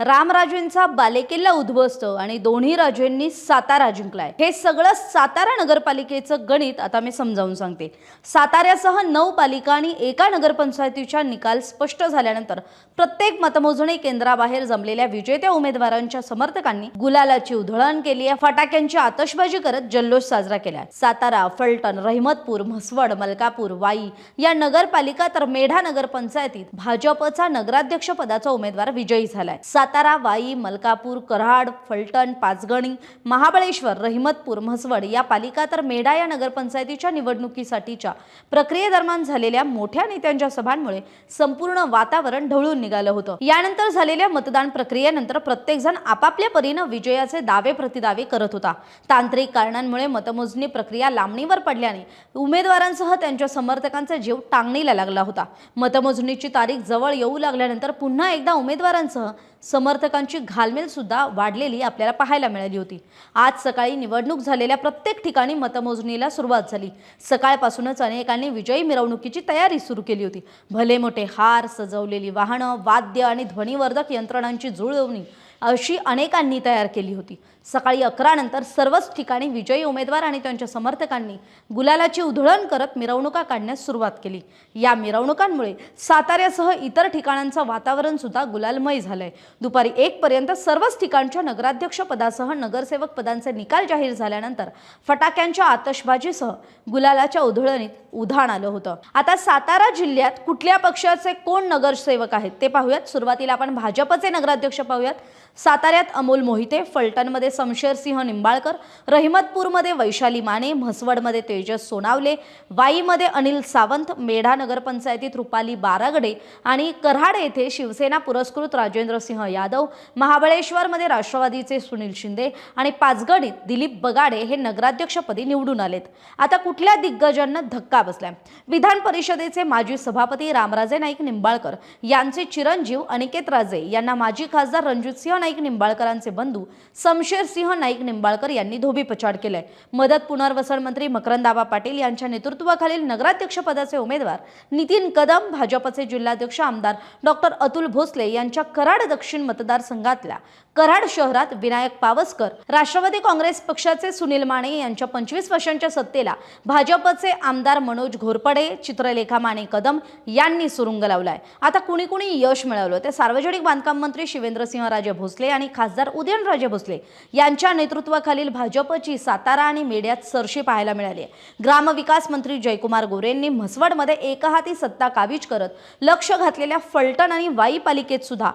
रामराजेंचा बालेकिल्ला उद्ध्वस्त आणि दोन्ही राजेंनी सातारा जिंकलाय। हे सगळं सातारा नगरपालिकेचं गणित आता मी समजावून सांगते। साताऱ्यासह 9 पालिका आणि एका नगरपंचायतीच्या निकाल स्पष्ट झाल्यानंतर प्रत्येक मतमोजणी केंद्राबाहेर जमलेल्या विजेत्या उमेदवारांच्या समर्थकांनी गुलालाची उधळण केली आहे। फटाक्यांची आतषबाजी करत जल्लोष साजरा केला। सातारा, फलटण, रहिमतपूर, म्हसवड, मलकापूर, वाई या नगरपालिका तर मेढा नगरपंचायतीत भाजपचा नगराध्यक्ष पदाचा उमेदवार विजयी झालाय। सातारा, वाई, मलकापूर, कराड, फलटण, पाचगणी, महाबळेश्वर, रहिमतपूर, म्हसवड या पालिका तर मेढा या नगरपंचायतीच्या निवडणुकीसाठीच्या प्रक्रियेदरम्यान झालेल्या मोठ्या नेत्यांच्या सभांमुळे संपूर्ण वातावरण ढवळून निघालं होतं। यानंतर झालेल्या मतदान प्रक्रियेनंतर प्रत्येक जण आपापल्या परीने विजयाचे दावे प्रतिदावे करत होता। तांत्रिक कारणांमुळे मतमोजणी प्रक्रिया लांबणीवर पडल्याने उमेदवारांसह त्यांच्या समर्थकांचा जीव टांगणीला लागला होता। मतमोजणीची तारीख जवळ येऊ लागल्यानंतर पुन्हा एकदा उमेदवारांसह समर्थकांची घालमेल सुद्धा वाढलेली आपल्याला पाहायला मिळाली होती। आज सकाळी निवडणूक झालेल्या प्रत्येक ठिकाणी मतमोजणीला सुरुवात झाली। सकाळपासूनच अनेकांनी विजयी मिरवणुकीची तयारी सुरू केली होती। भले मोठे हार, सजवलेली वाहनं, वाद्य आणि ध्वनिवर्धक यंत्रणांची जुळवणी अशी अनेकांनी तयार केली होती। सकाळी 11 नंतर सर्वच ठिकाणी विजयी उमेदवार आणि त्यांच्या समर्थकांनी गुलालाची उधळण करत मिरवणुका काढण्यास सुरुवात केली। या मिरवणुकांमुळे साताऱ्यासह इतर ठिकाणांचं वातावरण सुद्धा गुलालमय झालंय। दुपारी 1 पर्यंत सर्वच ठिकाणच्या नगराध्यक्ष पदासह नगरसेवक पदांचे निकाल जाहीर झाल्यानंतर फटाक्यांच्या आतषबाजीसह गुलालाच्या उधळणीत उधाण आलं होतं। आता सातारा जिल्ह्यात कुठल्या पक्षाचे कोण नगरसेवक आहेत ते पाहूयात। सुरुवातीला आपण भाजपचे नगराध्यक्ष पाहूयात। साताऱ्यात अमोल मोहिते, फलटणमध्ये शमशेरसिंह निंबाळकर, रहिमतपूरमध्ये वैशाली माने, म्हसवडमध्ये तेजस सोनावले, वाईमध्ये अनिल सावंत, मेढा नगरपंचायतीत रुपाली बारागडे आणि कराड येथे शिवसेना पुरस्कृत राजेंद्रसिंह यादव, महाबळेश्वरमध्ये राष्ट्रवादीचे सुनील शिंदे आणि पाचगणीत दिलीप बगाडे हे नगराध्यक्षपदी निवडून आलेत। आता कुठल्या दिग्गजांना धक्का बसलाय? विधान परिषदेचे माजी सभापती रामराजे नाईक निंबाळकर यांचे चिरंजीव अनिकेत राजे यांना माजी खासदार रणजितसिंह नाईक निंबाळकरांचे बंधू शमशेरसिंह नाईक निंबाळकर यांनी धोबीपछाड केलाय। मदत पुनर्वसन मंत्री मकरंदाबा पाटील यांच्या नेतृत्वाखालील नगराध्यक्ष पदाचे उमेदवार नितीन कदम, भाजपचे जिल्हाध्यक्ष आमदार डॉक्टर अतुल भोसले यांच्या कराड दक्षिण मतदारसंघातल्या कराड शहरात विनायक पावसकर, राष्ट्रवादी काँग्रेस पक्षाचे सुनील माने यांच्या 25 वर्षांच्या सत्तेला भाजपचे आमदार मनोज घोरपडे, चित्रलेखा माने कदम यांनी सुरुंग लावलाय। आता कुणी कुणी यश मिळवलं ते सार्वजनिक बांधकाम मंत्री शिवेंद्रसिंहराजे भोसले आणि खासदार उदयनराजे भोसले यांच्या नेतृत्वाखालील भाजपची सातारा आणि मेढ्यात सरशी पाहायला मिळाली आहे। ग्रामविकास मंत्री जयकुमार गोरेंनी म्हसवडमध्ये एकहाती सत्ता काबीज करत लक्ष घातलेल्या फलटण आणि वाई पालिकेत सुद्धा